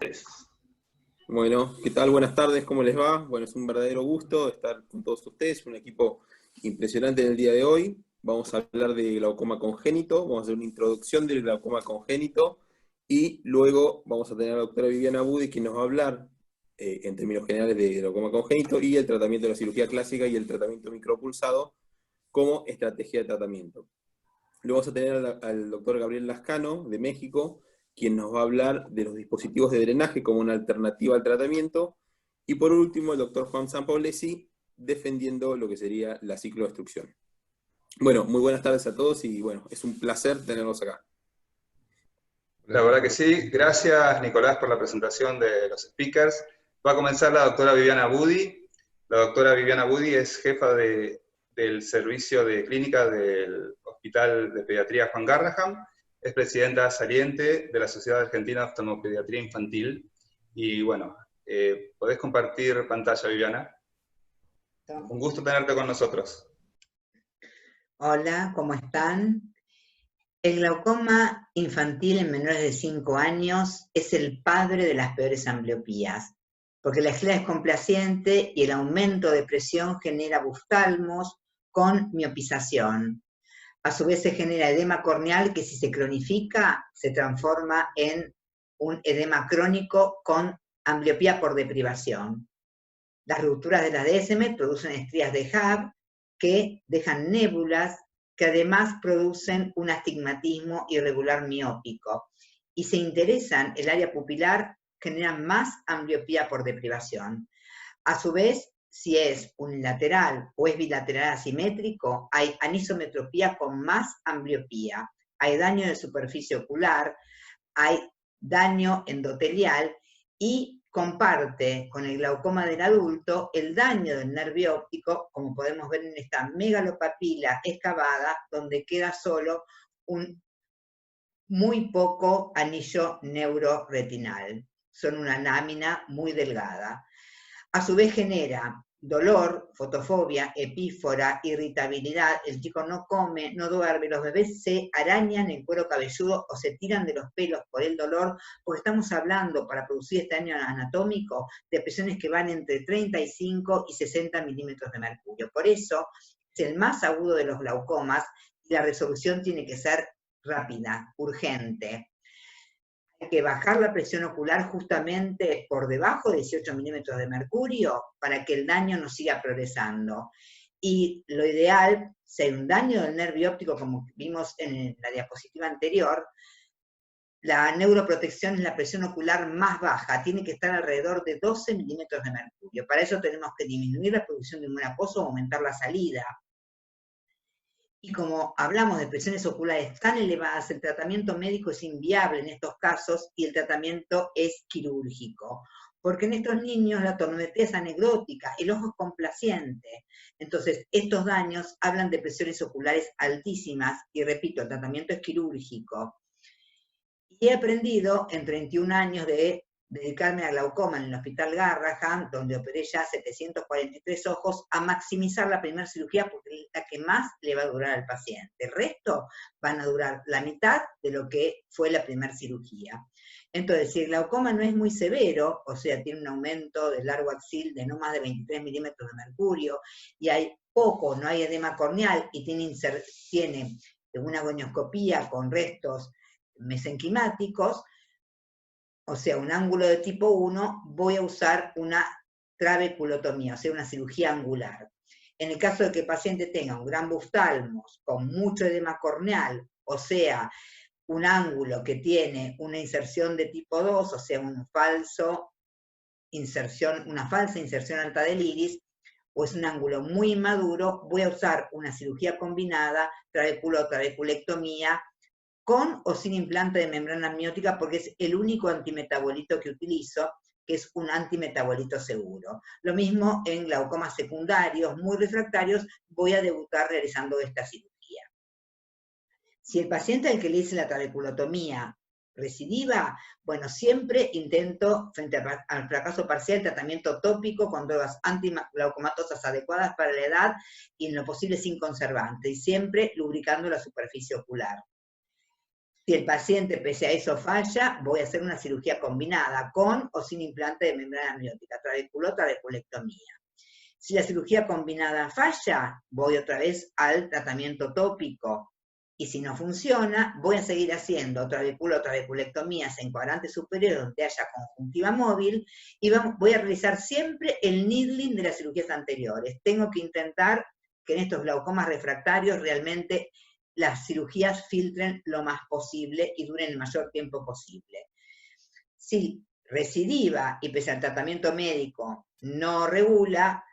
Tres. Bueno, ¿qué tal? Buenas tardes, ¿cómo les va? Bueno, es un verdadero gusto estar con todos ustedes, un equipo impresionante en el día de hoy. Vamos a hablar de glaucoma congénito, vamos a hacer una introducción del glaucoma congénito y luego vamos a tener a la doctora Viviana Budi, quien nos va a hablar en términos generales de glaucoma congénito y el tratamiento de la cirugía clásica y el tratamiento micropulsado como estrategia de tratamiento. Luego vamos a tener al doctor Gabriel Lascano, de México, quien nos va a hablar de los dispositivos de drenaje como una alternativa al tratamiento. Y por último, el doctor Juan Sampaolesi, defendiendo lo que sería la ciclodestrucción. Bueno, muy buenas tardes a todos y bueno, es un placer tenerlos acá. La verdad que sí. Gracias, Nicolás, por la presentación de los speakers. Va a comenzar la doctora Viviana Budi. La doctora Viviana Budi es jefa del servicio de clínica del Hospital de Pediatría Juan Garrahan. Es presidenta saliente de la Sociedad Argentina de Oftalmopediatría Infantil. Y bueno, ¿podés compartir pantalla, Viviana? Un gusto tenerte con nosotros. Hola, ¿cómo están? El glaucoma infantil en menores de 5 años es el padre de las peores ambliopías, porque la esclera es complaciente y el aumento de presión genera buftalmos con miopización. A su vez se genera edema corneal que, si se cronifica, se transforma en un edema crónico con ambliopía por deprivación. Las rupturas de las DSM producen estrías de Hub que dejan nébulas que además producen un astigmatismo irregular miópico y se interesan el área pupilar, generan más ambliopía por deprivación. A su vez, si es unilateral o es bilateral asimétrico, hay anisometropía con más ambliopía, hay daño de superficie ocular, hay daño endotelial y comparte con el glaucoma del adulto el daño del nervio óptico, como podemos ver en esta megalopapila excavada, donde queda solo un muy poco anillo neuroretinal. Son una lámina muy delgada. A su vez genera dolor, fotofobia, epífora, irritabilidad, el chico no come, no duerme, los bebés se arañan el cuero cabelludo o se tiran de los pelos por el dolor, porque estamos hablando, para producir este daño anatómico, de presiones que van entre 35 y 60 milímetros de mercurio. Por eso es el más agudo de los glaucomas y la resolución tiene que ser rápida, urgente. Hay que bajar la presión ocular justamente por debajo de 18 milímetros de mercurio para que el daño no siga progresando. Y lo ideal, si hay un daño del nervio óptico, como vimos en la diapositiva anterior, la neuroprotección es la presión ocular más baja, tiene que estar alrededor de 12 milímetros de mercurio. Para eso tenemos que disminuir la producción de un aposo o aumentar la salida. Y como hablamos de presiones oculares tan elevadas, el tratamiento médico es inviable en estos casos y el tratamiento es quirúrgico. Porque en estos niños la tonometría es anecdótica, el ojo es complaciente. Entonces, estos daños hablan de presiones oculares altísimas y, repito, el tratamiento es quirúrgico. Y he aprendido en 31 años de dedicarme a glaucoma en el Hospital Garrahan, donde operé ya 743 ojos, a maximizar la primera cirugía porque es la que más le va a durar al paciente. El resto van a durar la mitad de lo que fue la primera cirugía. Entonces, si el glaucoma no es muy severo, o sea, tiene un aumento del largo axil de no más de 23 milímetros de mercurio, y hay poco, no hay edema corneal, y tiene una gonioscopía con restos mesenquimáticos, o sea, un ángulo de tipo 1, voy a usar una trabeculotomía, o sea, una cirugía angular. En el caso de que el paciente tenga un gran buftalmos con mucho edema corneal, o sea, un ángulo que tiene una inserción de tipo 2, o sea, una falsa inserción alta del iris, o es un ángulo muy inmaduro, voy a usar una cirugía combinada, trabeculectomía, con o sin implante de membrana amniótica, porque es el único antimetabolito que utilizo, que es un antimetabolito seguro. Lo mismo en glaucomas secundarios, muy refractarios, voy a debutar realizando esta cirugía. Si el paciente al que le hice la trabeculotomía recidiva, bueno, siempre intento, frente al fracaso parcial, tratamiento tópico con drogas antiglaucomatosas adecuadas para la edad y en lo posible sin conservante, y siempre lubricando la superficie ocular. Si el paciente pese a eso falla, voy a hacer una cirugía combinada con o sin implante de membrana amniótica, trabeculectomía. Si la cirugía combinada falla, voy otra vez al tratamiento tópico. Y si no funciona, voy a seguir haciendo trabeculectomías en cuadrante superior donde haya conjuntiva móvil y voy a realizar siempre el needling de las cirugías anteriores. Tengo que intentar que en estos glaucomas refractarios realmente las cirugías filtren lo más posible y duren el mayor tiempo posible. Si recidiva y pese al tratamiento médico no regula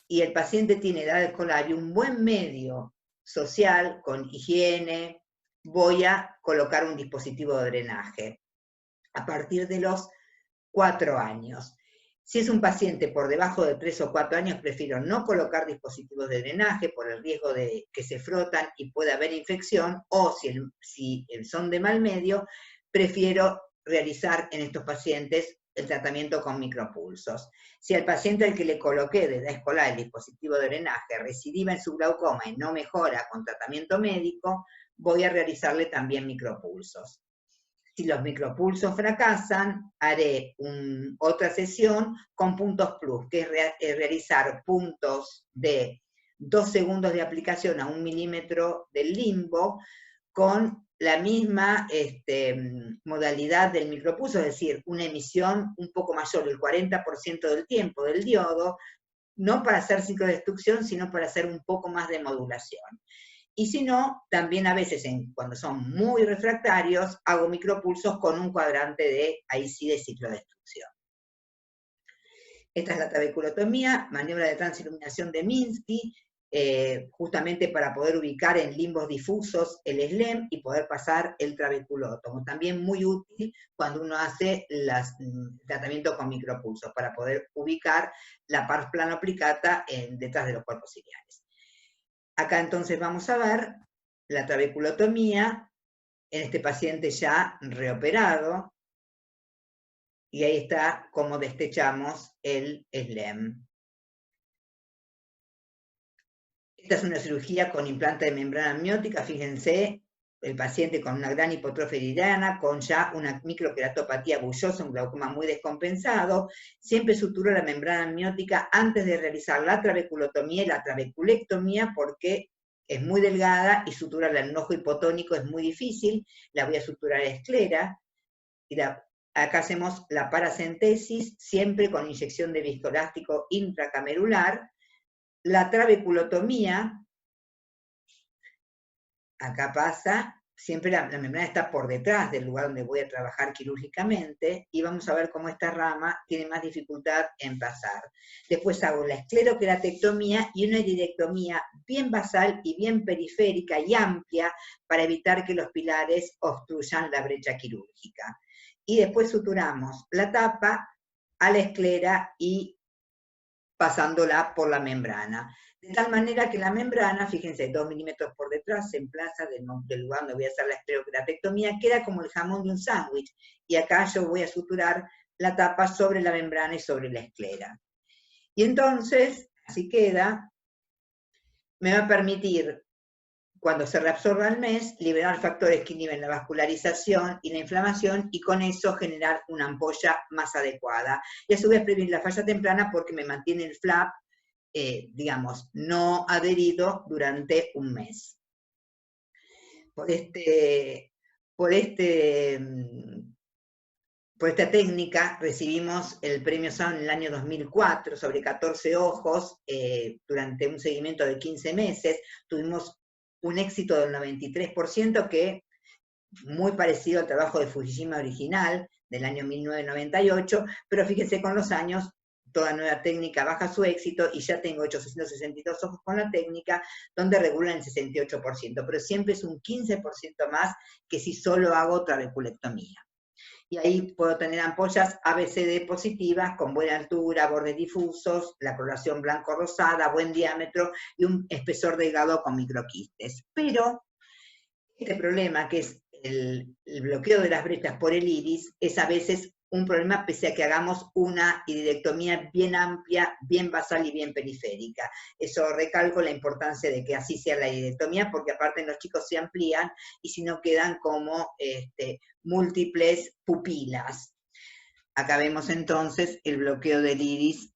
y el paciente tiene edad escolar y un buen medio social, con higiene, voy a colocar un dispositivo de drenaje a partir de los 4 años. Si es un paciente por debajo de 3 o 4 años, prefiero no colocar dispositivos de drenaje por el riesgo de que se frotan y pueda haber infección, o si son de mal medio, prefiero realizar en estos pacientes el tratamiento con micropulsos. Si al paciente al que le coloqué de edad escolar el dispositivo de drenaje recidiva en su glaucoma y no mejora con tratamiento médico, voy a realizarle también micropulsos. Si los micropulsos fracasan, haré otra sesión con puntos plus, que es realizar puntos de 2 segundos de aplicación a 1 milímetro del limbo con la misma modalidad del micropulso, es decir, una emisión un poco mayor, el 40% del tiempo del diodo, no para hacer ciclodestrucción, sino para hacer un poco más de modulación. Y si no, también a veces, cuando son muy refractarios, hago micropulsos con un cuadrante de, ahí sí, de ciclodestrucción. Esta es la trabeculotomía, maniobra de transiluminación de Minsky, justamente para poder ubicar en limbos difusos el SLEM y poder pasar el trabeculótomo. También muy útil cuando uno hace tratamiento con micropulsos, para poder ubicar la pars plano applicata detrás de los cuerpos ciliares. Acá entonces vamos a ver la trabeculotomía en este paciente ya reoperado, y ahí está cómo destechamos el SLEM. Esta es una cirugía con implante de membrana amniótica, fíjense, el paciente con una gran hipotrofia iridiana, con ya una microqueratopatía bullosa, un glaucoma muy descompensado. Siempre suturo la membrana amniótica antes de realizar la trabeculotomía y la trabeculectomía, porque es muy delgada y suturar el ojo hipotónico es muy difícil. La voy a suturar a esclera. Y acá hacemos la paracentesis, siempre con inyección de viscoelástico intracamerular. La trabeculotomía, acá pasa, siempre la membrana está por detrás del lugar donde voy a trabajar quirúrgicamente, y vamos a ver cómo esta rama tiene más dificultad en pasar. Después hago la escleroqueratectomía y una iridectomía bien basal y bien periférica y amplia para evitar que los pilares obstruyan la brecha quirúrgica. Y después suturamos la tapa a la esclera y pasándola por la membrana. De tal manera que la membrana, fíjense, 2 milímetros por detrás, se emplaza del lugar donde voy a hacer la escleroqueratectomía, queda como el jamón de un sándwich, y acá yo voy a suturar la tapa sobre la membrana y sobre la esclera. Y entonces, así queda, me va a permitir, cuando se reabsorba el mes, liberar factores que inhiben la vascularización y la inflamación, y con eso generar una ampolla más adecuada. Y a su vez prevenir la falla temprana, porque me mantiene el flap, digamos, no adherido durante un mes. Por esta técnica recibimos el premio Sound en el año 2004, sobre 14 ojos, durante un seguimiento de 15 meses. Tuvimos un éxito del 93%, que muy parecido al trabajo de Fujishima original, del año 1998, pero fíjense, con los años, toda nueva técnica baja su éxito, y ya tengo 862 ojos con la técnica, donde regulan el 68%, pero siempre es un 15% más que si solo hago trabeculectomía. Y ahí puedo tener ampollas ABCD positivas, con buena altura, bordes difusos, la coloración blanco-rosada, buen diámetro y un espesor delgado con microquistes. Pero este problema, que es el bloqueo de las brechas por el iris, es a veces un problema pese a que hagamos una irideectomía bien amplia, bien basal y bien periférica. Eso recalco la importancia de que así sea la irideectomía, porque aparte los chicos se amplían y si no quedan como múltiples pupilas. Acá vemos entonces el bloqueo del iris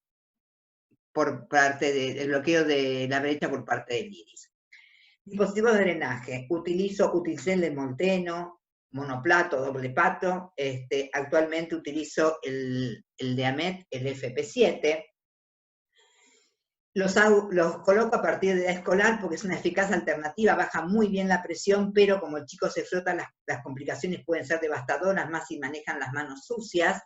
por parte el bloqueo de la brecha por parte del iris. Dispositivos de drenaje. Utilicé el de Molteno, monoplato, doble pato. Actualmente utilizo el de Amet, el FP7. Los coloco a partir de edad escolar porque es una eficaz alternativa, baja muy bien la presión, pero como el chico se frota, las complicaciones pueden ser devastadoras, más si manejan las manos sucias.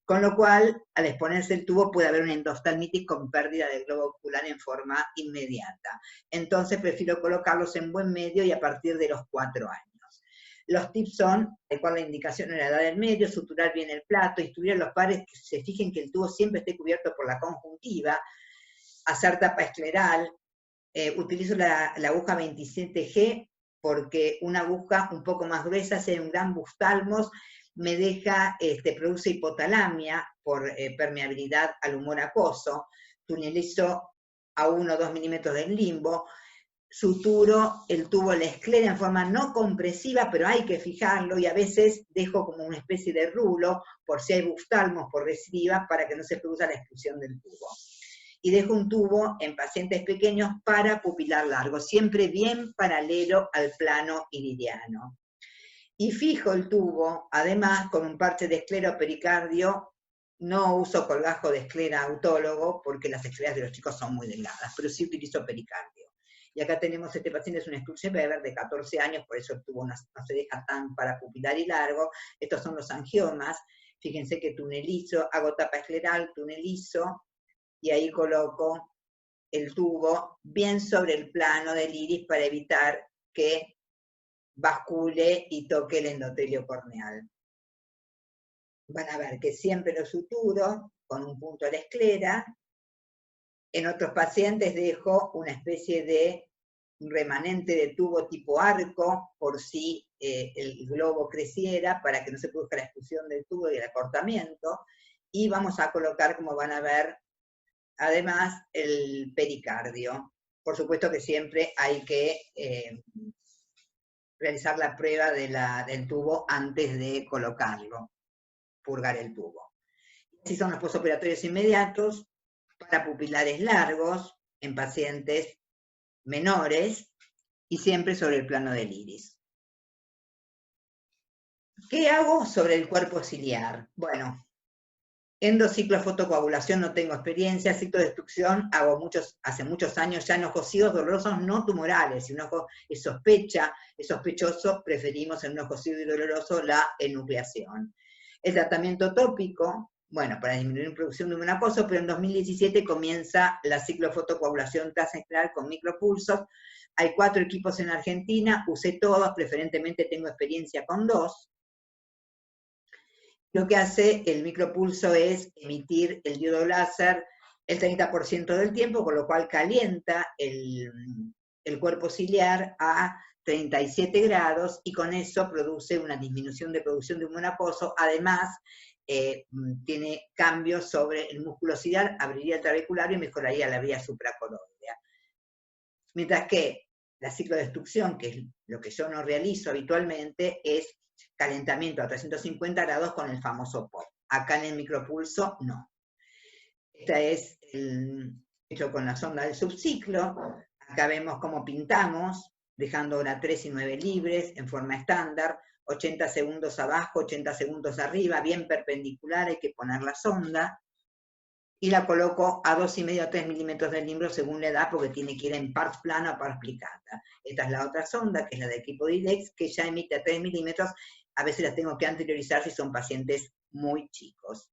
Con lo cual, al exponerse el tubo puede haber una endoftalmitis con pérdida del globo ocular en forma inmediata. Entonces prefiero colocarlos en buen medio y a partir de los 4 años. Los tips son adecuar la indicación en la edad del medio, suturar bien el plato, instruir a los padres que se fijen que el tubo siempre esté cubierto por la conjuntiva, hacer tapa escleral. Utilizo la aguja 27G porque una aguja un poco más gruesa hace un gran bustalmos, me deja, produce hipotalamia por permeabilidad al humor acuoso, tunelizo a 1 o 2 milímetros del limbo, suturo el tubo, la esclera en forma no compresiva, pero hay que fijarlo, y a veces dejo como una especie de rulo, por si hay bustalmos por recidiva, para que no se produzca la exclusión del tubo. Y dejo un tubo en pacientes pequeños para pupilar largo, siempre bien paralelo al plano iridiano. Y fijo el tubo, además, con un parche de escleropericardio. No uso colgajo de esclera autólogo, porque las escleras de los chicos son muy delgadas, pero sí utilizo pericardio. Y acá tenemos, este paciente es un Stuhlschreiber de 14 años, por eso el tubo no se deja tan parapupilar y largo. Estos son los angiomas. Fíjense que tunelizo, hago tapa escleral, tunelizo, y ahí coloco el tubo bien sobre el plano del iris para evitar que bascule y toque el endotelio corneal. Van a ver que siempre lo suturo con un punto a la esclera. En otros pacientes dejo una especie de remanente de tubo tipo arco, por si el globo creciera, para que no se produzca la expulsión del tubo y el acortamiento. Y vamos a colocar, como van a ver, además, el pericardio. Por supuesto que siempre hay que realizar la prueba del tubo antes de colocarlo, purgar el tubo. Así son los postoperatorios inmediatos para pupilares largos en pacientes menores y siempre sobre el plano del iris. ¿Qué hago sobre el cuerpo ciliar? Bueno, endociclofotocoagulación no tengo experiencia, citodestrucción hago hace muchos años ya en ojos ciegos dolorosos no tumorales. Si un ojo es sospechoso, preferimos en un ojo ciego y doloroso la enucleación. El tratamiento tópico, bueno, para disminuir la producción de un acuoso, pero en 2017 comienza la ciclofotocoagulación transescleral con micropulsos. Hay 4 equipos en Argentina, usé todos, preferentemente tengo experiencia con 2. Lo que hace el micropulso es emitir el diodo láser el 30% del tiempo, con lo cual calienta el cuerpo ciliar a 37 grados y con eso produce una disminución de producción de humor acuoso. Además, tiene cambios sobre el músculo ciliar, abriría el trabeculario y mejoraría la vía supracoroidea. Mientras que la ciclodestrucción, que es lo que yo no realizo habitualmente, es calentamiento a 350 grados con el famoso POP. Acá en el micropulso, no. Este es hecho con la sonda del subciclo. Acá vemos cómo pintamos, dejando hora 3 y 9 libres, en forma estándar, 80 segundos abajo, 80 segundos arriba, bien perpendicular, hay que poner la sonda, y la coloco a 2,5 a 3 milímetros del limbro según la edad, porque tiene que ir en part plana o part plicata. Esta es la otra sonda, que es la del equipo de IDEX, que ya emite a 3 milímetros, a veces las tengo que anteriorizar si son pacientes muy chicos.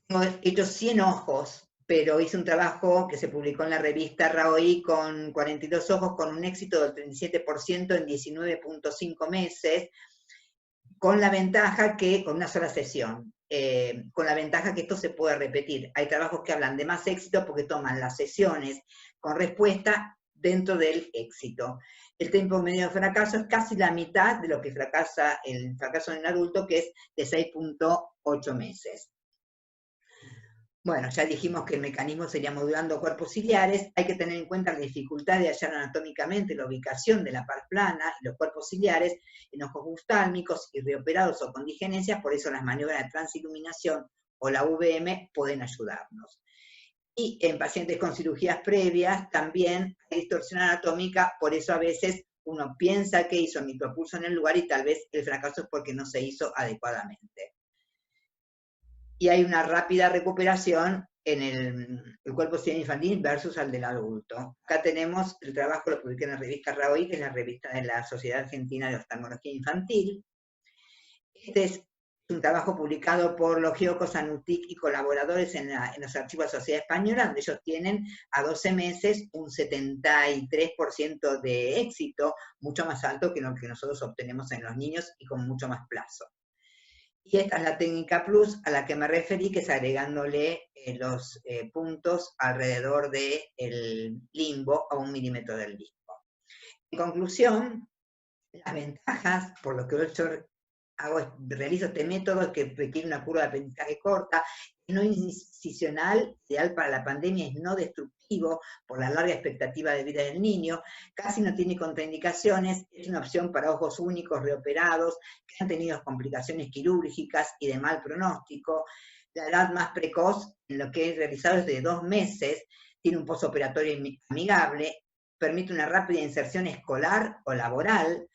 Tengo hecho 100 ojos, pero hice un trabajo que se publicó en la revista RAOI con 42 ojos, con un éxito del 37% en 19.5 meses, con la ventaja que, con una sola sesión, con la ventaja que esto se puede repetir. Hay trabajos que hablan de más éxito porque toman las sesiones con respuesta dentro del éxito. El tiempo medio de fracaso es casi la mitad de lo que fracasa el fracaso en un adulto, que es de 6,8 meses. Bueno, ya dijimos que el mecanismo sería modulando cuerpos ciliares. Hay que tener en cuenta la dificultad de hallar anatómicamente la ubicación de la par plana y los cuerpos ciliares en ojos oftálmicos y reoperados o con digenencias, por eso las maniobras de transiluminación o la VM pueden ayudarnos. Y en pacientes con cirugías previas también hay distorsión anatómica, por eso a veces uno piensa que hizo micropulso en el lugar y tal vez el fracaso es porque no se hizo adecuadamente. Y hay una rápida recuperación en el cuerpo ciliar infantil versus al del adulto. Acá tenemos el trabajo, lo publiqué en la revista RAOI, que es la revista de la Sociedad Argentina de Oftalmología Infantil. Este es un trabajo publicado por Logioco, Sanutic y colaboradores en los archivos de la Sociedad Española, donde ellos tienen a 12 meses un 73% de éxito, mucho más alto que lo que nosotros obtenemos en los niños y con mucho más plazo. Y esta es la técnica plus a la que me referí, que es agregándole los puntos alrededor del limbo a 1 milímetro del limbo. En conclusión, las ventajas, por lo que yo realizo este método, que requiere una curva de aprendizaje corta, no incisional, ideal para la pandemia, es no destructivo por la larga expectativa de vida del niño, casi no tiene contraindicaciones, es una opción para ojos únicos reoperados, que han tenido complicaciones quirúrgicas y de mal pronóstico. La edad más precoz, en lo que he realizado es de 2 meses, tiene un postoperatorio amigable, permite una rápida inserción escolar o laboral,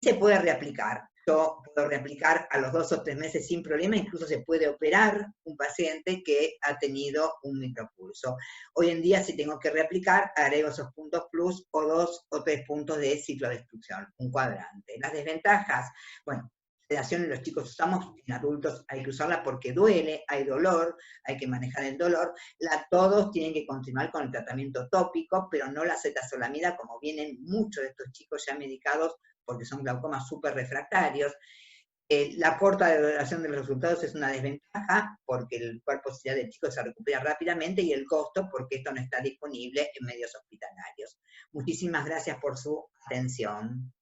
y se puede reaplicar. Yo puedo reaplicar a los 2 o 3 meses sin problema, incluso se puede operar un paciente que ha tenido un micropulso. Hoy en día, si tengo que reaplicar, agrego esos puntos plus o 2 o 3 puntos de ciclodestrucción, un cuadrante. Las desventajas, bueno, sedación en los chicos usamos, en adultos hay que usarla porque duele, hay dolor, hay que manejar el dolor. Todos tienen que continuar con el tratamiento tópico, pero no la acetazolamida, como vienen muchos de estos chicos ya medicados porque son glaucomas súper refractarios. La corta duración de los resultados es una desventaja, porque el cuerpo ciliar del chico se recupera rápidamente, y el costo, porque esto no está disponible en medios hospitalarios. Muchísimas gracias por su atención.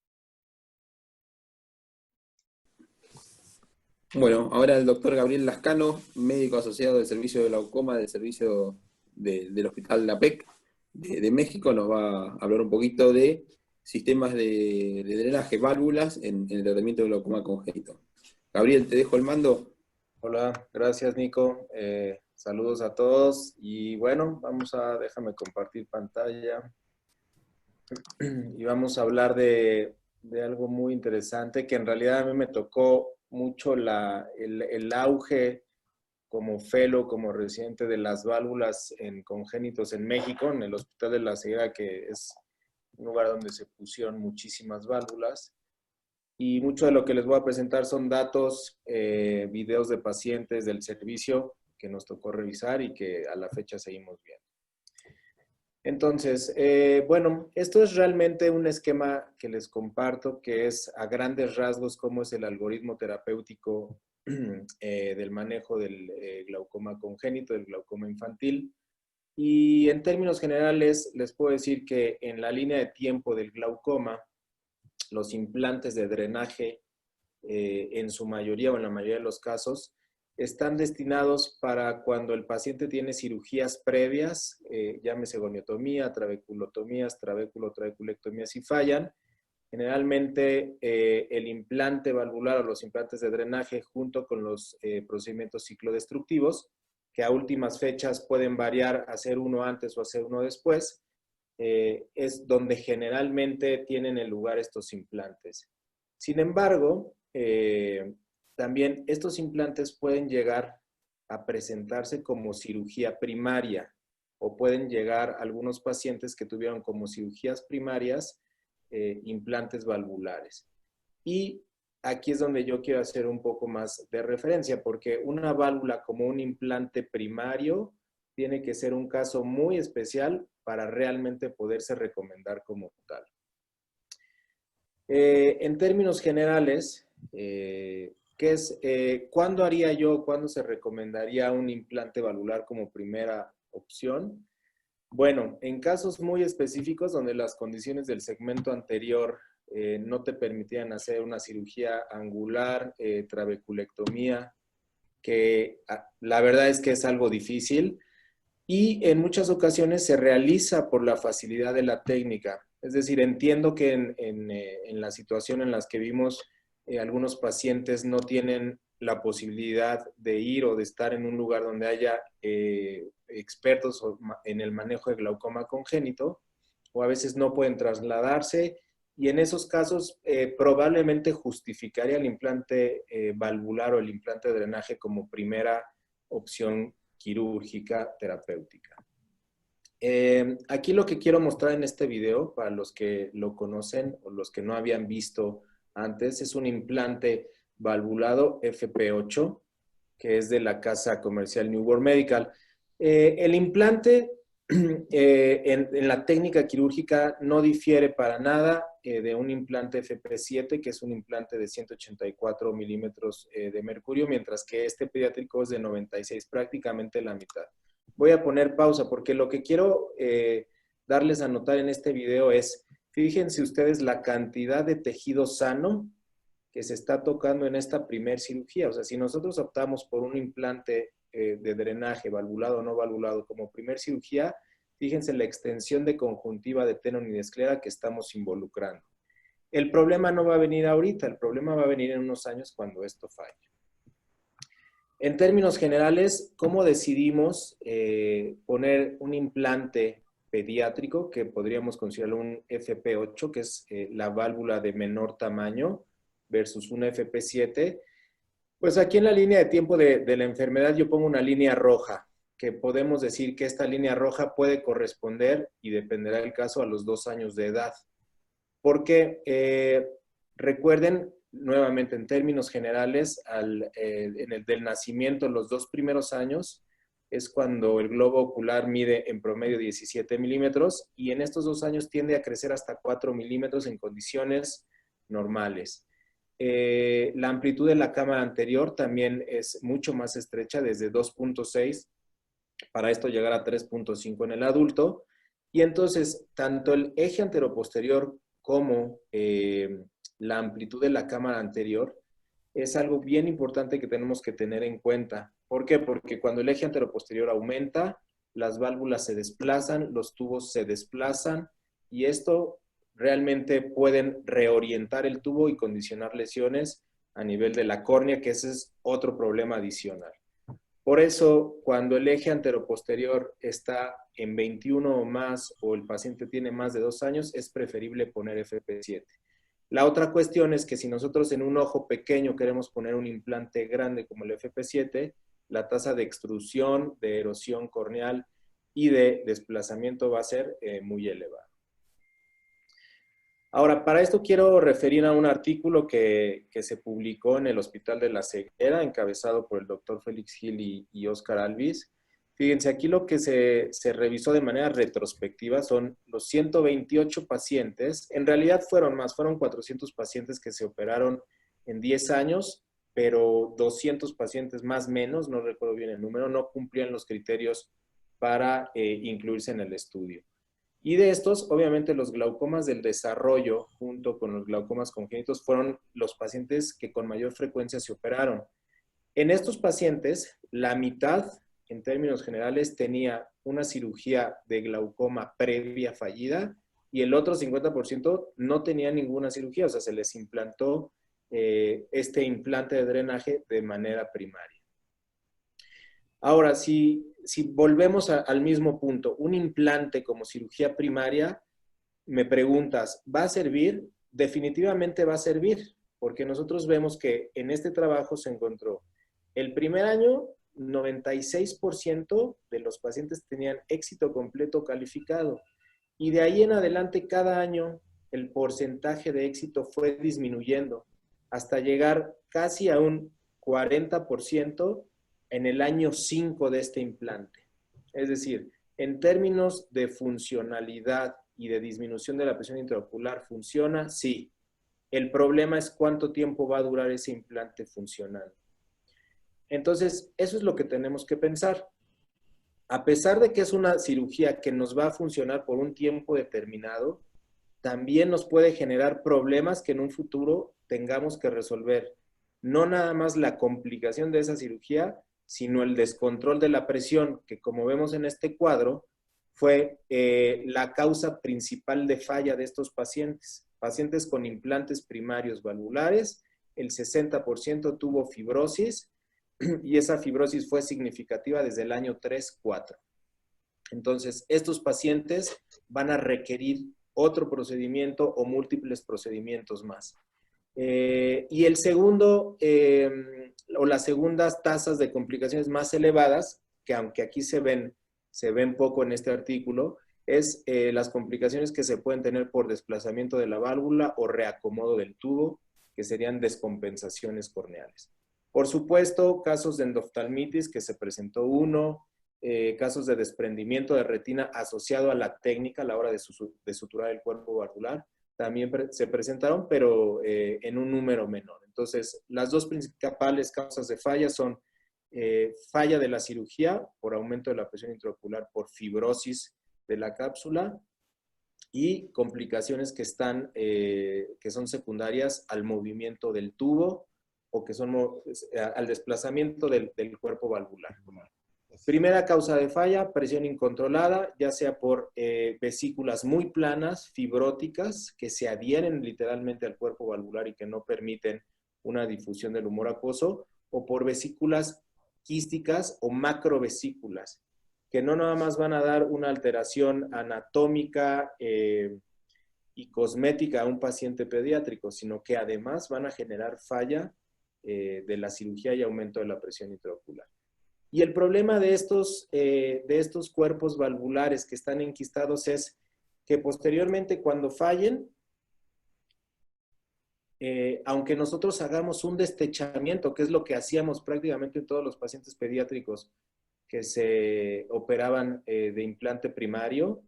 Bueno, ahora el doctor Gabriel Lascano, médico asociado del servicio de glaucoma del servicio del Hospital La PEC de México, nos va a hablar un poquito de sistemas de drenaje, válvulas en el tratamiento de glaucoma congénito. Gabriel, te dejo el mando. Hola, gracias Nico. Saludos a todos y bueno, déjame compartir pantalla y vamos a hablar de algo muy interesante que en realidad a mí me tocó mucho el auge como fellow, como residente de las válvulas en congénitos en México, en el Hospital de la Ceguera, que es un lugar donde se pusieron muchísimas válvulas. Y mucho de lo que les voy a presentar son datos, videos de pacientes del servicio que nos tocó revisar y que a la fecha seguimos viendo. Entonces, bueno, esto es realmente un esquema que les comparto, que es a grandes rasgos cómo es el algoritmo terapéutico del manejo del glaucoma congénito, del glaucoma infantil. Y en términos generales, les puedo decir que en la línea de tiempo del glaucoma, los implantes de drenaje, en su mayoría o en la mayoría de los casos, están destinados para cuando el paciente tiene cirugías previas, llámese goniotomía, trabeculotomías, trabeculotrabeculectomías, y fallan. Generalmente el implante valvular o los implantes de drenaje junto con los procedimientos ciclodestructivos, que a últimas fechas pueden variar, hacer uno antes o hacer uno después, es donde generalmente tienen el lugar estos implantes. Sin embargo, también estos implantes pueden llegar a presentarse como cirugía primaria, o pueden llegar algunos pacientes que tuvieron como cirugías primarias implantes valvulares. Y aquí es donde yo quiero hacer un poco más de referencia, porque una válvula como un implante primario tiene que ser un caso muy especial para realmente poderse recomendar como tal. En términos generales, ¿cuándo se recomendaría un implante valvular como primera opción? Bueno, en casos muy específicos donde las condiciones del segmento anterior no te permitían hacer una cirugía angular, trabeculectomía, que la verdad es que es algo difícil y en muchas ocasiones se realiza por la facilidad de la técnica. Es decir, entiendo que en la situación en la que vimos, algunos pacientes no tienen la posibilidad de ir o de estar en un lugar donde haya expertos en el manejo de glaucoma congénito, o a veces no pueden trasladarse, y en esos casos probablemente justificaría el implante valvular o el implante de drenaje como primera opción quirúrgica terapéutica. Aquí lo que quiero mostrar en este video, para los que lo conocen o los que no habían visto antes, es un implante valvulado FP8, que es de la casa comercial New World Medical. El implante en la técnica quirúrgica no difiere para nada de un implante FP7, que es un implante de 184 milímetros de mercurio, mientras que este pediátrico es de 96, prácticamente la mitad. Voy a poner pausa porque lo que quiero darles a notar en este video es, fíjense ustedes la cantidad de tejido sano que se está tocando en esta primer cirugía. O sea, si nosotros optamos por un implante de drenaje, valvulado o no valvulado, como primer cirugía, fíjense la extensión de conjuntiva de tenón y de esclera que estamos involucrando. El problema no va a venir ahorita, el problema va a venir en unos años cuando esto falle. En términos generales, ¿cómo decidimos poner un implante pediátrico que podríamos considerarlo un FP8, que es la válvula de menor tamaño, versus un FP7? Pues aquí en la línea de tiempo de la enfermedad yo pongo una línea roja, que podemos decir que esta línea roja puede corresponder, y dependerá del caso, a los 2 años de edad. Porque recuerden, nuevamente en términos generales, del nacimiento, los 2 primeros años es cuando el globo ocular mide en promedio 17 milímetros y en estos 2 años tiende a crecer hasta 4 milímetros en condiciones normales. La amplitud de la cámara anterior también es mucho más estrecha, desde 2.6 para esto llegar a 3.5 en el adulto. Y entonces, tanto el eje anteroposterior como la amplitud de la cámara anterior es algo bien importante que tenemos que tener en cuenta. ¿Por qué? Porque cuando el eje anteroposterior aumenta, las válvulas se desplazan, los tubos se desplazan, y esto realmente pueden reorientar el tubo y condicionar lesiones a nivel de la córnea, que ese es otro problema adicional. Por eso, cuando el eje anteroposterior está en 21 o más, o el paciente tiene más de 2 años, es preferible poner FP7. La otra cuestión es que si nosotros en un ojo pequeño queremos poner un implante grande como el FP7, la tasa de extrusión, de erosión corneal y de desplazamiento va a ser muy elevada. Ahora, para esto quiero referir a un artículo que se publicó en el Hospital de la Ceguera, encabezado por el doctor Félix Gil y Oscar Alvis. Fíjense, aquí lo que se revisó de manera retrospectiva son los 128 pacientes. En realidad fueron más, fueron 400 pacientes que se operaron en 10 años, pero 200 pacientes más menos, no recuerdo bien el número, no cumplían los criterios para incluirse en el estudio. Y de estos, obviamente, los glaucomas del desarrollo, junto con los glaucomas congénitos, fueron los pacientes que con mayor frecuencia se operaron. En estos pacientes, la mitad, en términos generales, tenía una cirugía de glaucoma previa fallida, y el otro 50% no tenía ninguna cirugía, o sea, se les implantó este implante de drenaje de manera primaria. Ahora, si volvemos al mismo punto, un implante como cirugía primaria, me preguntas, ¿va a servir? Definitivamente va a servir, porque nosotros vemos que en este trabajo se encontró el primer año, 96% de los pacientes tenían éxito completo calificado, y de ahí en adelante cada año el porcentaje de éxito fue disminuyendo hasta llegar casi a un 40% en el año 5 de este implante. Es decir, en términos de funcionalidad y de disminución de la presión intraocular, ¿funciona? Sí. El problema es cuánto tiempo va a durar ese implante funcionando. Entonces, eso es lo que tenemos que pensar. a pesar de que es una cirugía que nos va a funcionar por un tiempo determinado, también nos puede generar problemas que en un futuro tengamos que resolver. No nada más la complicación de esa cirugía, sino el descontrol de la presión, que como vemos en este cuadro, fue la causa principal de falla de estos pacientes. Pacientes con implantes primarios valvulares, el 60% tuvo fibrosis y esa fibrosis fue significativa desde el año 3-4. Entonces, estos pacientes van a requerir otro procedimiento o múltiples procedimientos más. Y el segundo, o las segundas tasas de complicaciones más elevadas, que aunque aquí se ven poco en este artículo, es las complicaciones que se pueden tener por desplazamiento de la válvula o reacomodo del tubo, que serían descompensaciones corneales. Por supuesto, casos de endoftalmitis, que se presentó uno, casos de desprendimiento de retina asociado a la técnica a la hora de suturar el cuerpo valvular, también se presentaron, pero en un número menor. Entonces, las dos principales causas de falla son falla de la cirugía por aumento de la presión intraocular por fibrosis de la cápsula y complicaciones que son secundarias al movimiento del tubo o que son al desplazamiento del cuerpo valvular. Primera causa de falla, presión incontrolada, ya sea por vesículas muy planas, fibróticas, que se adhieren literalmente al cuerpo valvular y que no permiten una difusión del humor acuoso, o por vesículas quísticas o macrovesículas, que no nada más van a dar una alteración anatómica y cosmética a un paciente pediátrico, sino que además van a generar falla de la cirugía y aumento de la presión intraocular. Y el problema de estos cuerpos valvulares que están enquistados es que posteriormente cuando fallen, aunque nosotros hagamos un destechamiento, que es lo que hacíamos prácticamente en todos los pacientes pediátricos que se operaban de implante primario,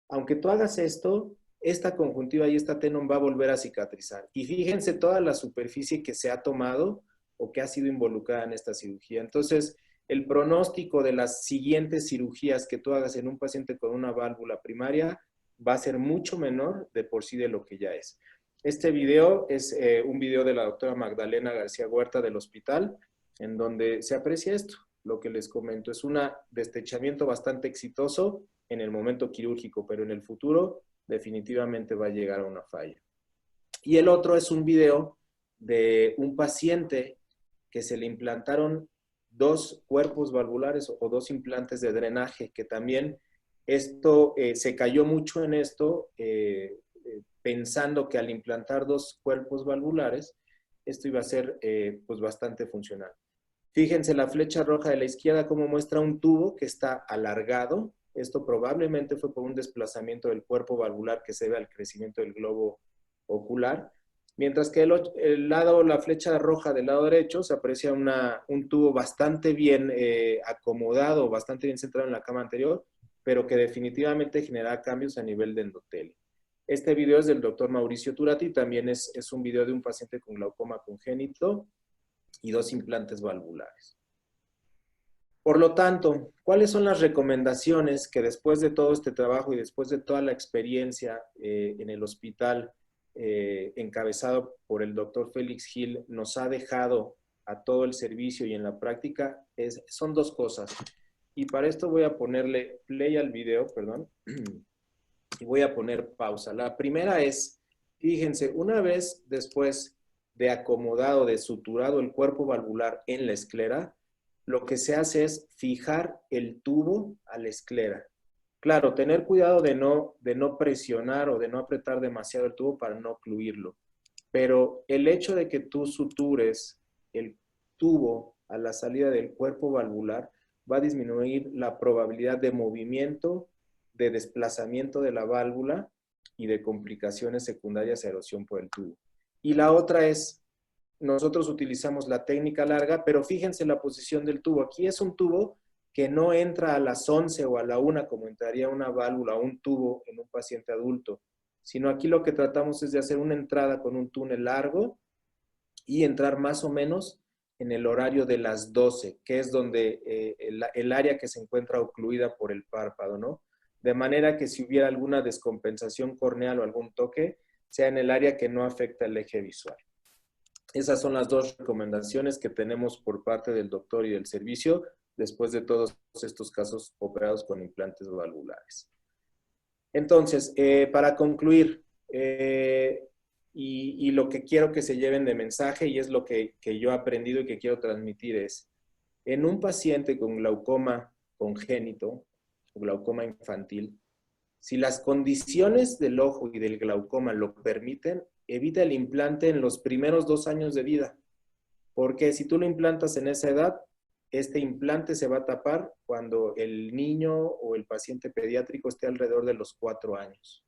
aunque tú hagas esto, esta conjuntiva y esta tenon va a volver a cicatrizar. Y fíjense toda la superficie que se ha tomado o que ha sido involucrada en esta cirugía. Entonces, el pronóstico de las siguientes cirugías que tú hagas en un paciente con una válvula primaria va a ser mucho menor de por sí de lo que ya es. Este video es un video de la doctora Magdalena García Huerta del hospital, en donde se aprecia esto. Lo que les comento es un destechamiento bastante exitoso en el momento quirúrgico, pero en el futuro definitivamente va a llegar a una falla. Y el otro es un video de un paciente que se le implantaron 2 cuerpos valvulares o 2 implantes de drenaje, que también esto se cayó mucho en esto, pensando que al implantar 2 cuerpos valvulares, esto iba a ser pues bastante funcional. Fíjense la flecha roja de la izquierda como muestra un tubo que está alargado. Esto probablemente fue por un desplazamiento del cuerpo valvular que se debe al crecimiento del globo ocular. Mientras que la flecha roja del lado derecho se aprecia un tubo bastante bien acomodado, bastante bien centrado en la cama anterior, pero que definitivamente genera cambios a nivel de endotelio. Este video es del doctor Mauricio Turati, también es un video de un paciente con glaucoma congénito y 2 implantes valvulares. Por lo tanto, ¿cuáles son las recomendaciones que después de todo este trabajo y después de toda la experiencia en el hospital encabezado por el doctor Félix Gil nos ha dejado a todo el servicio y en la práctica? Son 2 cosas. Y para esto voy a ponerle play al video, perdón, y voy a poner pausa. La primera es, fíjense, una vez después de acomodado, de suturado el cuerpo valvular en la esclera, lo que se hace es fijar el tubo a la esclera. Claro, tener cuidado de no presionar o de no apretar demasiado el tubo para no ocluirlo. Pero el hecho de que tú sutures el tubo a la salida del cuerpo valvular va a disminuir la probabilidad de movimiento, de desplazamiento de la válvula y de complicaciones secundarias a erosión por el tubo. Y la otra es, nosotros utilizamos la técnica larga, pero fíjense la posición del tubo. Aquí es un tubo que no entra a las 11 o a la 1 como entraría una válvula o un tubo en un paciente adulto, sino aquí lo que tratamos es de hacer una entrada con un túnel largo y entrar más o menos en el horario de las 12, que es donde el área que se encuentra ocluida por el párpado, ¿no? De manera que si hubiera alguna descompensación corneal o algún toque, sea en el área que no afecta el eje visual. Esas son las dos recomendaciones que tenemos por parte del doctor y del servicio después de todos estos casos operados con implantes valvulares. Entonces, para concluir, y lo que quiero que se lleven de mensaje, y es lo que yo he aprendido y que quiero transmitir es, en un paciente con glaucoma congénito, o glaucoma infantil, si las condiciones del ojo y del glaucoma lo permiten, evita el implante en los primeros 2 años de vida. Porque si tú lo implantas en esa edad, este implante se va a tapar cuando el niño o el paciente pediátrico esté alrededor de los 4 años.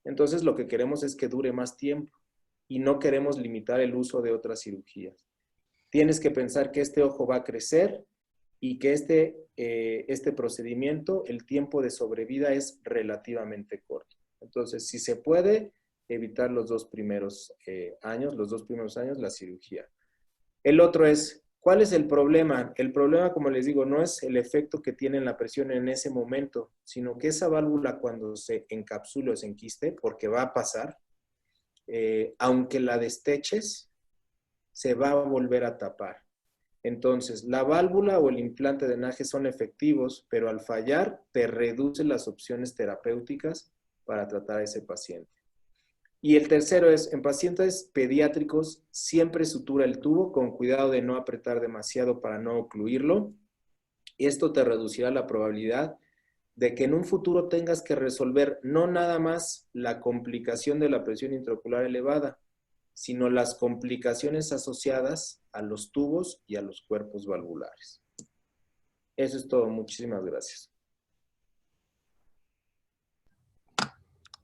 Entonces lo que queremos es que dure más tiempo y no queremos limitar el uso de otras cirugías. Tienes que pensar que este ojo va a crecer y que este procedimiento, el tiempo de sobrevida es relativamente corto. Entonces, si se puede, evitar los 2 primeros años, la cirugía. El otro es, ¿cuál es el problema? El problema, como les digo, no es el efecto que tiene la presión en ese momento, sino que esa válvula cuando se encapsule o se enquiste, porque va a pasar, aunque la desteches, se va a volver a tapar. Entonces, la válvula o el implante de drenaje son efectivos, pero al fallar te reduce las opciones terapéuticas para tratar a ese paciente. Y el tercero es, en pacientes pediátricos, siempre sutura el tubo con cuidado de no apretar demasiado para no ocluirlo. Esto te reducirá la probabilidad de que en un futuro tengas que resolver no nada más la complicación de la presión intraocular elevada, sino las complicaciones asociadas a los tubos y a los cuerpos valvulares. Eso es todo. Muchísimas gracias.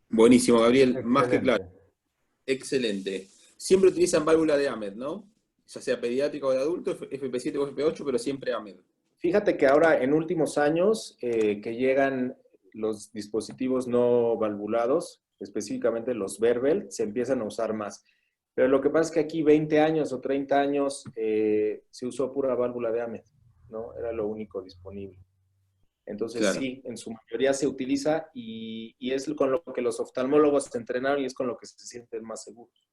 Buenísimo, Gabriel. Excelente. Más que claro. Excelente. Siempre utilizan válvula de AMED, ¿no? Ya sea pediátrica o de adulto, FP7 o FP8, pero siempre AMED. Fíjate que ahora, en últimos años, que llegan los dispositivos no valvulados, específicamente los Verbel, se empiezan a usar más. Pero lo que pasa es que aquí 20 años o 30 años se usó pura válvula de AMED, ¿no? Era lo único disponible. Entonces, claro, sí, en su mayoría se utiliza y es con lo que los oftalmólogos se entrenaron y es con lo que se sienten más seguros.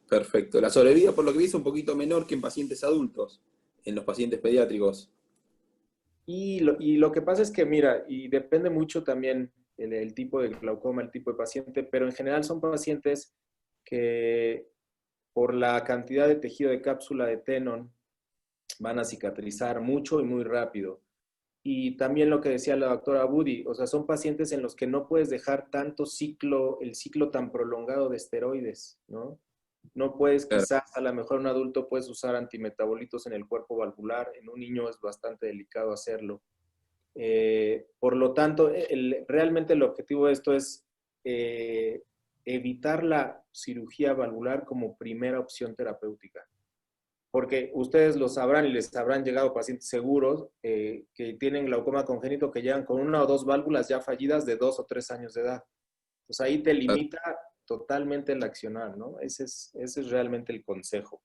Perfecto. La sobrevida, por lo que vi, es un poquito menor que en pacientes adultos, en los pacientes pediátricos. Y lo que pasa es que, mira, y depende mucho también el tipo de glaucoma, el tipo de paciente, pero en general son pacientes que por la cantidad de tejido de cápsula de Tenon van a cicatrizar mucho y muy rápido. Y también lo que decía la doctora Budi, o sea, son pacientes en los que no puedes dejar tanto el ciclo tan prolongado de esteroides, ¿no? No puedes, quizás a lo mejor un adulto puedes usar antimetabolitos en el cuerpo valvular, en un niño es bastante delicado hacerlo. Por lo tanto, realmente el objetivo de esto es evitar la cirugía valvular como primera opción terapéutica. Porque ustedes lo sabrán y les habrán llegado pacientes seguros que tienen glaucoma congénito que llegan con 1 o 2 válvulas ya fallidas de 2 o 3 años de edad. Pues ahí te limita totalmente el accionar, ¿no? Ese es realmente el consejo.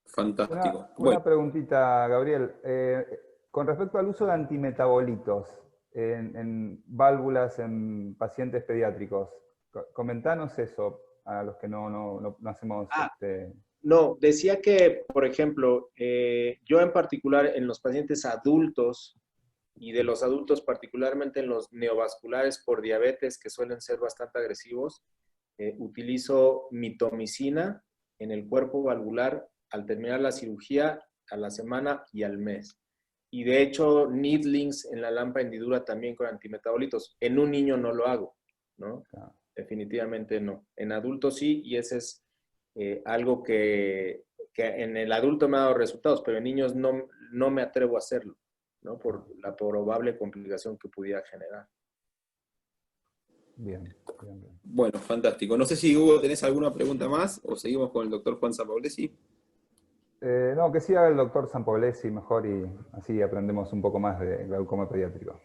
Fantástico. Una preguntita, Gabriel. Con respecto al uso de antimetabolitos en válvulas en pacientes pediátricos, comentanos eso a los que no hacemos... No, decía que, por ejemplo, yo en particular en los pacientes adultos y de los adultos particularmente en los neovasculares por diabetes que suelen ser bastante agresivos, utilizo mitomicina en el cuerpo valvular al terminar la cirugía a la semana y al mes. Y de hecho, needlings en la lámpara hendidura también con antimetabolitos. En un niño no lo hago, ¿no? Claro. Definitivamente no. En adultos sí, y ese es algo que en el adulto me ha dado resultados, pero en niños no me atrevo a hacerlo, ¿no? Por la probable complicación que pudiera generar. Bien. Bueno, fantástico. No sé si, Hugo, ¿tenés alguna pregunta más o seguimos con el doctor Juan Sampoblesi? No, que siga el doctor Sampoblesi mejor y así aprendemos un poco más de glaucoma pediátrico.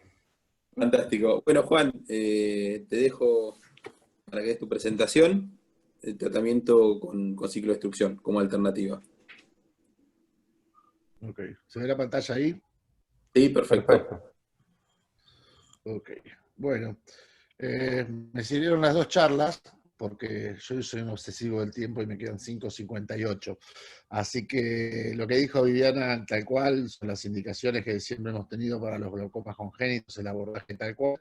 Fantástico. Bueno, Juan, te dejo para que des tu presentación, el tratamiento con ciclodestrucción como alternativa. Ok. ¿Se ve la pantalla ahí? Sí, perfecto. Perfecto. Ok. Bueno, me sirvieron las dos charlas, porque yo soy un obsesivo del tiempo y me quedan 5:58. Así que lo que dijo Viviana, tal cual, son las indicaciones que siempre hemos tenido para los glaucomas congénitos, el abordaje tal cual.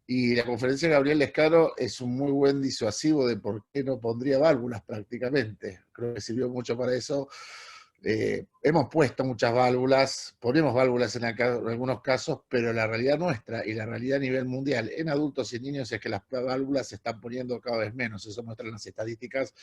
Y la conferencia de Gabriel Lescaro es un muy buen disuasivo de por qué no pondría válvulas prácticamente. Creo que sirvió mucho para eso. Hemos puesto muchas válvulas, ponemos válvulas en algunos casos, pero la realidad nuestra y la realidad a nivel mundial en adultos y niños es que las válvulas se están poniendo cada vez menos. Eso muestran las estadísticas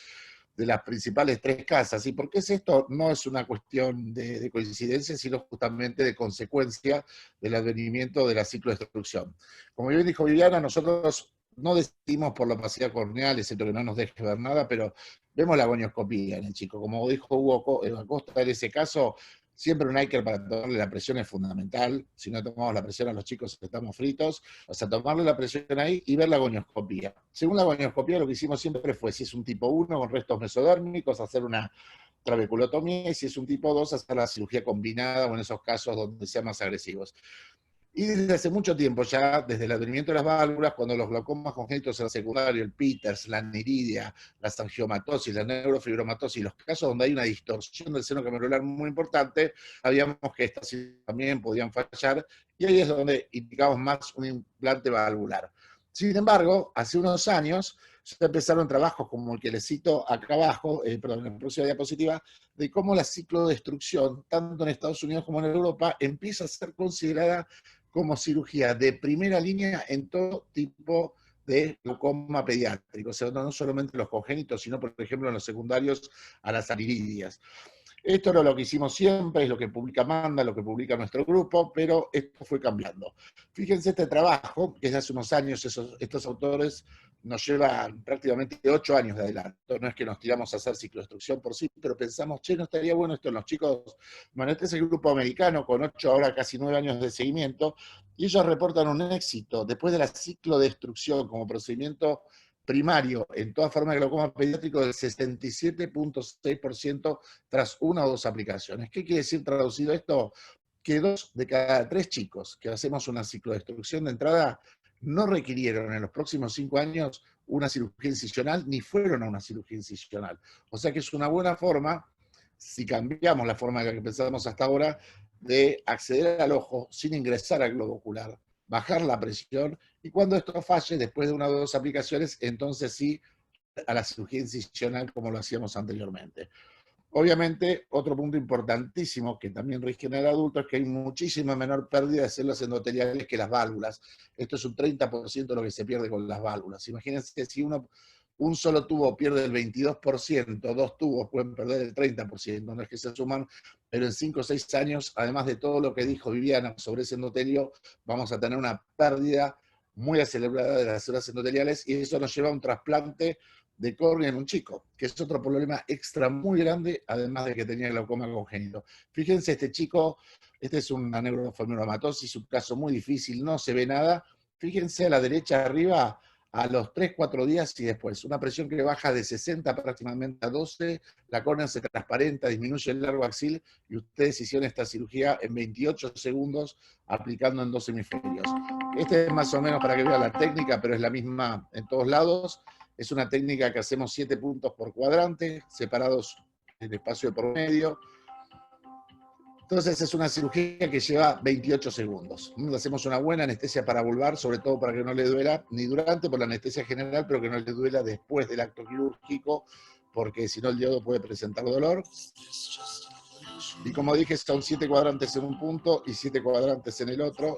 de las principales 3 casas. ¿Y por qué es esto? No es una cuestión de coincidencia, sino justamente de consecuencia del advenimiento de la ciclodestrucción. Como bien dijo Viviana, nosotros no decidimos por la opacidad corneal, excepto que no nos deje ver nada, pero vemos la gonioscopía en el chico. Como dijo Hugo Acosta, en ese caso, siempre un Iker para tomarle la presión es fundamental. Si no tomamos la presión a los chicos estamos fritos. O sea, tomarle la presión ahí y ver la gonioscopía. Según la gonioscopía, lo que hicimos siempre fue, si es un tipo 1 con restos mesodérmicos, hacer una trabeculotomía, y si es un tipo 2, hacer la cirugía combinada o en esos casos donde sean más agresivos. Y desde hace mucho tiempo ya, desde el advenimiento de las válvulas, cuando los glaucomas congénitos eran secundarios, el Peters, la aniridia, la angiomatosis, la neurofibromatosis, los casos donde hay una distorsión del seno camerular muy importante, sabíamos que estas también podían fallar, y ahí es donde indicamos más un implante valvular. Sin embargo, hace unos años ya empezaron trabajos como el que les cito acá abajo, perdón, en la próxima diapositiva, de cómo la ciclodestrucción, tanto en Estados Unidos como en Europa, empieza a ser considerada como cirugía de primera línea en todo tipo de glaucoma pediátrico, o sea, no solamente los congénitos, sino, por ejemplo, en los secundarios a las aniridias. Esto era lo que hicimos siempre, es lo que publica Amanda, lo que publica nuestro grupo, pero esto fue cambiando. Fíjense este trabajo, que es de hace unos años, estos autores nos llevan prácticamente 8 años de adelanto. No es que nos tiramos a hacer ciclodestrucción por sí, pero pensamos, che, no estaría bueno esto en los chicos. Bueno, este es el grupo americano con 8, ahora casi 9 años de seguimiento, y ellos reportan un éxito después de la ciclodestrucción como procedimiento primario en toda forma de glaucoma pediátrico del 67.6% tras 1 o 2 aplicaciones. ¿Qué quiere decir traducido esto? Que 2 de cada 3 chicos que hacemos una ciclodestrucción de entrada no requirieron en los próximos 5 años una cirugía incisional ni fueron a una cirugía incisional. O sea que es una buena forma, si cambiamos la forma en la que pensamos hasta ahora, de acceder al ojo sin ingresar al globo ocular, bajar la presión, y cuando esto falle, después de 1 o 2 aplicaciones, entonces sí a la cirugía incisional como lo hacíamos anteriormente. Obviamente, otro punto importantísimo que también rige en el adulto es que hay muchísima menor pérdida de células endoteliales que las válvulas. Esto es un 30% de lo que se pierde con las válvulas. Imagínense si un solo tubo pierde el 22%, 2 tubos pueden perder el 30%, no es que se suman, pero en 5 o 6 años, además de todo lo que dijo Viviana sobre ese endotelio, vamos a tener una pérdida muy acelerada de las células endoteliales, y eso nos lleva a un trasplante de córnea en un chico, que es otro problema extra muy grande, además de que tenía glaucoma congénito. Fíjense, este chico, este es una neurofibromatosis, un caso muy difícil, no se ve nada. Fíjense a la derecha arriba, a los 3-4 días y después, una presión que baja de 60 prácticamente a 12, la córnea se transparenta, disminuye el largo axil, y ustedes hicieron esta cirugía en 28 segundos aplicando en 2 hemisferios. Este es más o menos para que vean la técnica, pero es la misma en todos lados. Es una técnica que hacemos 7 puntos por cuadrante, separados en espacio de por medio. Entonces es una cirugía que lleva 28 segundos. Hacemos una buena anestesia paravulvar, sobre todo para que no le duela ni durante por la anestesia general, pero que no le duela después del acto quirúrgico, porque si no el diodo puede presentar dolor. Y como dije, son 7 cuadrantes en un punto y 7 cuadrantes en el otro,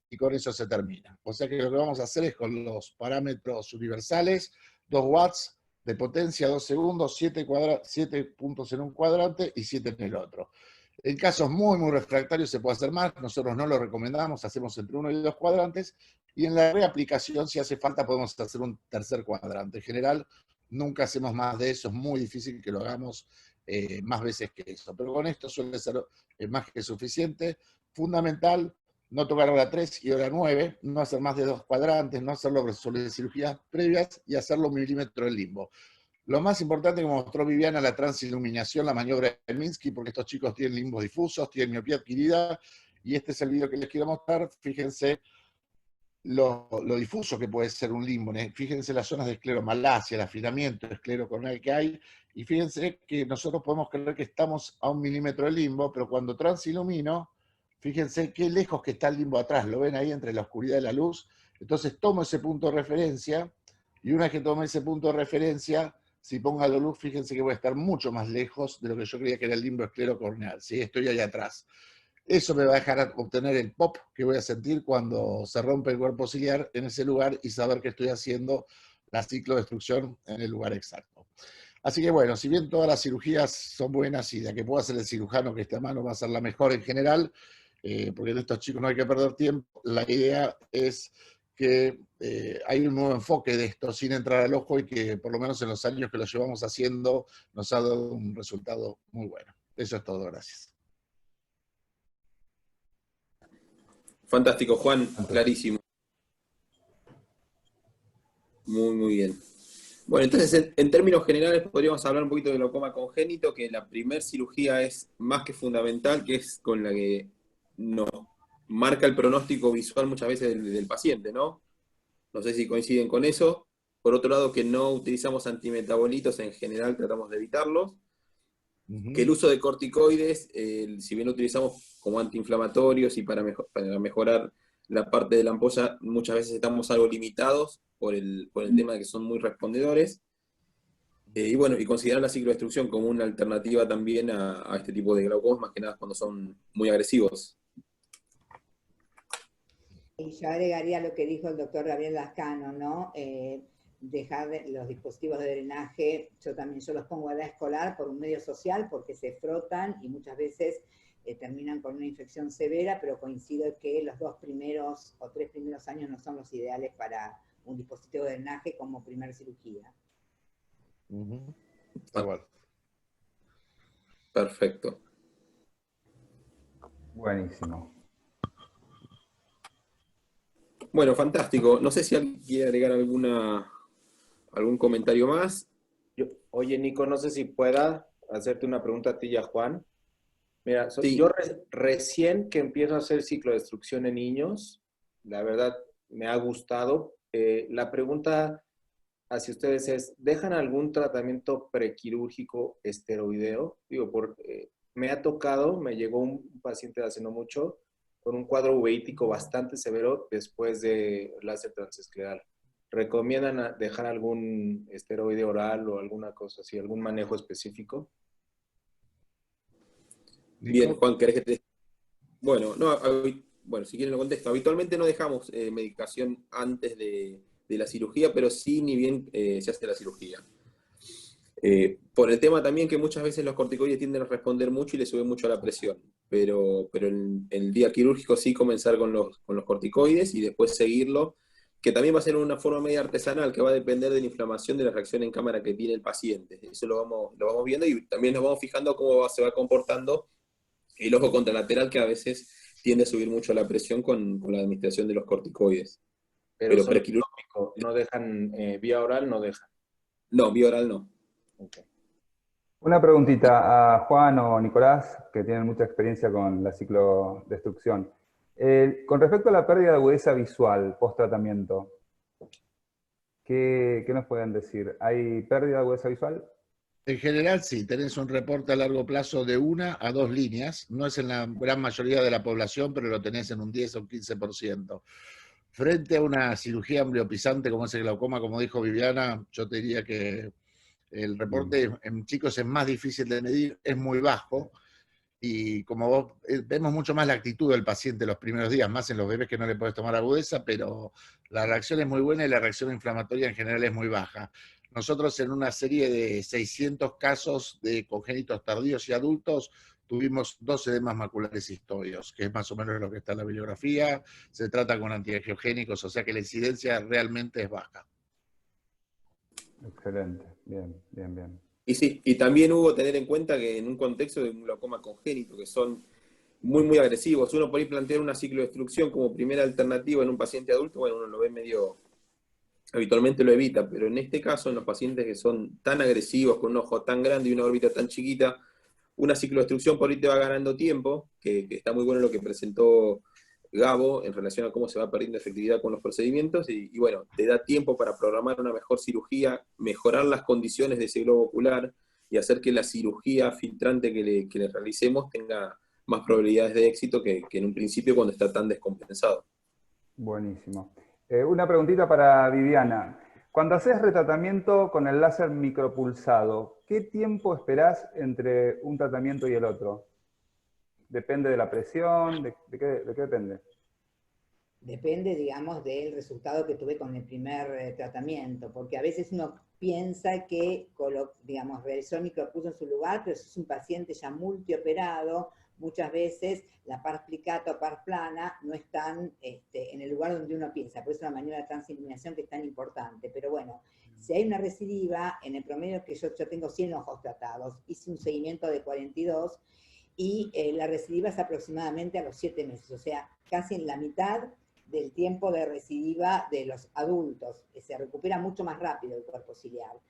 y con eso se termina. O sea que lo que vamos a hacer es con los parámetros universales, 2 watts de potencia, 2 segundos, 7 puntos en un cuadrante y 7 en el otro. En casos muy, muy refractarios se puede hacer más, nosotros no lo recomendamos, hacemos entre 1 y 2 cuadrantes, y en la reaplicación, si hace falta, podemos hacer un tercer cuadrante. En general, nunca hacemos más de eso, es muy difícil que lo hagamos más veces que eso, pero con esto suele ser más que suficiente. Fundamental, no tocar hora 3 y hora 9, no hacer más de 2 cuadrantes, no hacerlo sobre cirugías previas y hacerlo 1 milímetro en limbo. Lo más importante que mostró Viviana, la transiluminación, la maniobra de Minsky, porque estos chicos tienen limbos difusos, tienen miopía adquirida, y este es el video que les quiero mostrar. Fíjense lo difuso que puede ser un limbo. Fíjense las zonas de escleromalacia, el afinamiento esclerocorneal que hay, y fíjense que nosotros podemos creer que estamos a 1 milímetro del limbo, pero cuando transilumino, fíjense qué lejos que está el limbo atrás. ¿Lo ven ahí entre la oscuridad y la luz? Entonces tomo ese punto de referencia, y una vez que tome ese punto de referencia, si pongo la luz, fíjense que voy a estar mucho más lejos de lo que yo creía que era el limbo esclerocorneal. ¿Sí? Estoy ahí atrás. Eso me va a dejar obtener el pop que voy a sentir cuando se rompe el cuerpo ciliar en ese lugar y saber que estoy haciendo la ciclodestrucción en el lugar exacto. Así que bueno, si bien todas las cirugías son buenas y la que pueda hacer el cirujano que esté a mano va a ser la mejor en general, porque en estos chicos no hay que perder tiempo, la idea es que hay un nuevo enfoque de esto sin entrar al ojo y que por lo menos en los años que lo llevamos haciendo nos ha dado un resultado muy bueno. Eso es todo, gracias. Fantástico, Juan, clarísimo. Muy, muy bien. Bueno, entonces, en términos generales, podríamos hablar un poquito de glaucoma congénito, que la primera cirugía es más que fundamental, que es con la que nos marca el pronóstico visual muchas veces del paciente, ¿no? No sé si coinciden con eso. Por otro lado, que no utilizamos antimetabolitos, en general tratamos de evitarlos. Que el uso de corticoides, si bien lo utilizamos como antiinflamatorios y para mejorar la parte de la ampolla, muchas veces estamos algo limitados por el tema de que son muy respondedores. Y bueno, y considerar la ciclodestrucción como una alternativa también a este tipo de glaucomas, más que nada cuando son muy agresivos. Y yo agregaría lo que dijo el doctor Gabriel Lascano, ¿no? Dejar los dispositivos de drenaje, yo los pongo a edad escolar por un medio social, porque se frotan y muchas veces terminan con una infección severa, pero coincido que los 2 primeros o 3 primeros años no son los ideales para un dispositivo de drenaje como primera cirugía. Perfecto. Buenísimo. Bueno, fantástico. No sé si alguien quiere agregar algún comentario más. Oye, Nico, no sé si pueda hacerte una pregunta a ti y a Juan. Mira, Sí. yo recién que empiezo a hacer ciclodestrucción en niños, la verdad me ha gustado. La pregunta hacia ustedes es, ¿dejan algún tratamiento prequirúrgico esteroideo? Digo, me ha tocado, me llegó un paciente hace no mucho con un cuadro uveítico bastante severo después de láser transescleral. ¿Recomiendan dejar algún esteroide oral o alguna cosa así, algún manejo específico? Bien, Juan, ¿querés que te...? Bueno, si quieren lo contesto. Habitualmente no dejamos medicación antes de la cirugía, pero sí ni bien se hace la cirugía. Por el tema también que muchas veces los corticoides tienden a responder mucho y le suben mucho la presión, pero en el día quirúrgico sí comenzar con los corticoides y después seguirlo, que también va a ser una forma media artesanal, que va a depender de la inflamación de la reacción en cámara que tiene el paciente. Eso lo vamos viendo y también nos vamos fijando cómo se va comportando el ojo contralateral, que a veces tiende a subir mucho la presión con la administración de los corticoides. Pero prequirúrgico, ¿no dejan vía oral? No dejan. No, vía oral no. Okay. Una preguntita a Juan o Nicolás, que tienen mucha experiencia con la ciclodestrucción. Con respecto a la pérdida de agudeza visual post-tratamiento, ¿qué nos pueden decir? ¿Hay pérdida de agudeza visual? En general sí, tenés un reporte a largo plazo de 1 a 2 líneas, no es en la gran mayoría de la población, pero lo tenés en un 10 o un 15%. Frente a una cirugía ambliopizante como es el glaucoma, como dijo Viviana, yo te diría que el reporte en chicos es más difícil de medir, es muy bajo, y como vos, vemos mucho más la actitud del paciente los primeros días, más en los bebés que no le podés tomar agudeza, pero la reacción es muy buena y la reacción inflamatoria en general es muy baja. Nosotros en una serie de 600 casos de congénitos tardíos y adultos tuvimos 2 edemas maculares historios, que es más o menos lo que está en la bibliografía, se trata con antiangiogénicos, o sea que la incidencia realmente es baja. Excelente, bien, bien, bien. Y sí, y también hubo tener en cuenta que en un contexto de un glaucoma congénito, que son muy, muy agresivos, uno por ahí plantear una ciclodestrucción como primera alternativa en un paciente adulto, bueno, uno lo ve medio habitualmente lo evita, pero en este caso, en los pacientes que son tan agresivos, con un ojo tan grande y una órbita tan chiquita, una ciclodestrucción por ahí te va ganando tiempo, que está muy bueno lo que presentó Gabo en relación a cómo se va perdiendo efectividad con los procedimientos, y bueno, te da tiempo para programar una mejor cirugía, mejorar las condiciones de ese globo ocular, y hacer que la cirugía filtrante que le realicemos tenga más probabilidades de éxito que en un principio cuando está tan descompensado. Buenísimo. Una preguntita para Viviana. Cuando haces retratamiento con el láser micropulsado, ¿qué tiempo esperás entre un tratamiento y el otro? ¿Depende de la presión? ¿De qué depende? Depende, digamos, del resultado que tuve con el primer tratamiento, porque a veces uno piensa que, digamos, realizó el micropulso en su lugar, pero si es un paciente ya multioperado, muchas veces la pars plicato o pars plana no están en el lugar donde uno piensa, por eso la maniobra de transiluminación que es tan importante. Pero bueno, si hay una recidiva, en el promedio que yo tengo 100 ojos tratados, hice un seguimiento de 42, y la recidiva es aproximadamente a los 7 meses, o sea, casi en la mitad del tiempo de recidiva de los adultos, que se recupera mucho más rápido el cuerpo ciliar.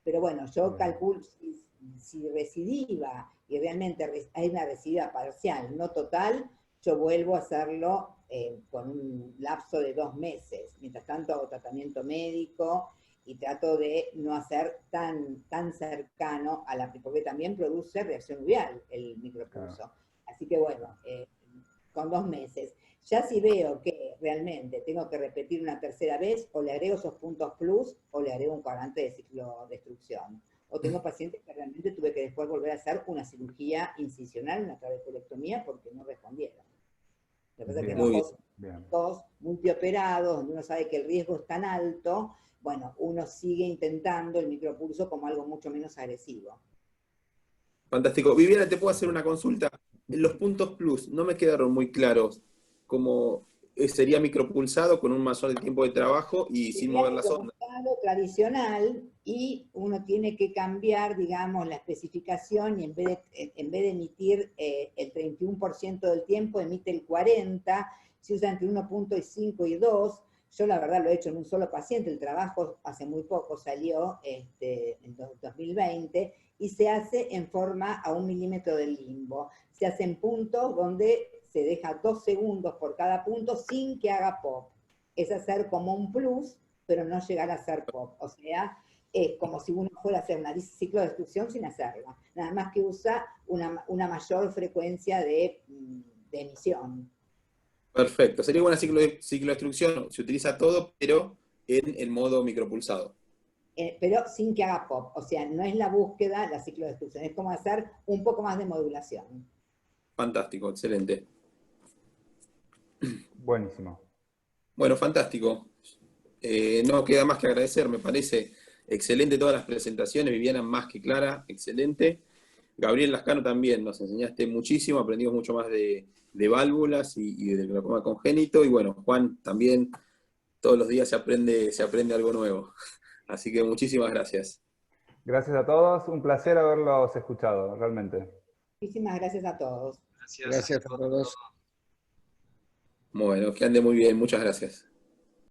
Pero bueno, yo calculo, si recidiva y realmente hay una recidiva parcial, no total, yo vuelvo a hacerlo con un lapso de 2 meses. Mientras tanto hago tratamiento médico y trato de no hacer tan cercano a la, porque también produce reacción uveal el micropulso. Claro. Así que bueno, con 2 meses. Ya si veo que realmente tengo que repetir una tercera vez, o le agrego esos puntos plus, o le agrego un cuadrante de ciclodestrucción. O tengo pacientes que realmente tuve que después volver a hacer una cirugía incisional, una trabeculectomía, porque no respondieron. Lo que pasa es que en ojos multioperados, donde uno sabe que el riesgo es tan alto, bueno, uno sigue intentando el micropulso como algo mucho menos agresivo. Fantástico. Viviana, ¿te puedo hacer una consulta? Los puntos plus no me quedaron muy claros. Como sería micropulsado con un mayor de tiempo de trabajo y sin mover la sonda. Tradicional, y uno tiene que cambiar, digamos, la especificación, y en vez de emitir el 31% del tiempo, emite el 40%, se usa entre 1.5 y 2. Yo la verdad lo he hecho en un solo paciente, el trabajo hace muy poco salió, en 2020, y se hace en forma a 1 milímetro del limbo. Se hacen puntos donde se deja 2 segundos por cada punto sin que haga pop. Es hacer como un plus, pero no llegar a hacer pop. O sea, es como si uno fuera a hacer una ciclodestrucción sin hacerla. Nada más que usa una mayor frecuencia de emisión. Perfecto. Sería una ciclodestrucción, se utiliza todo, pero en el modo micropulsado. Pero sin que haga pop. O sea, no es la búsqueda, la ciclodestrucción. Es como hacer un poco más de modulación. Fantástico, excelente. Buenísimo. Bueno, fantástico. No queda más que agradecer, me parece excelente todas las presentaciones, Viviana más que clara, excelente. Gabriel Lascano también, nos enseñaste muchísimo, aprendimos mucho más de válvulas y del glaucoma congénito, y bueno, Juan también, todos los días se aprende algo nuevo. Así que muchísimas gracias. Gracias a todos, un placer haberlos escuchado, realmente. Muchísimas gracias a todos. Gracias a todos. Bueno, que ande muy bien, muchas gracias.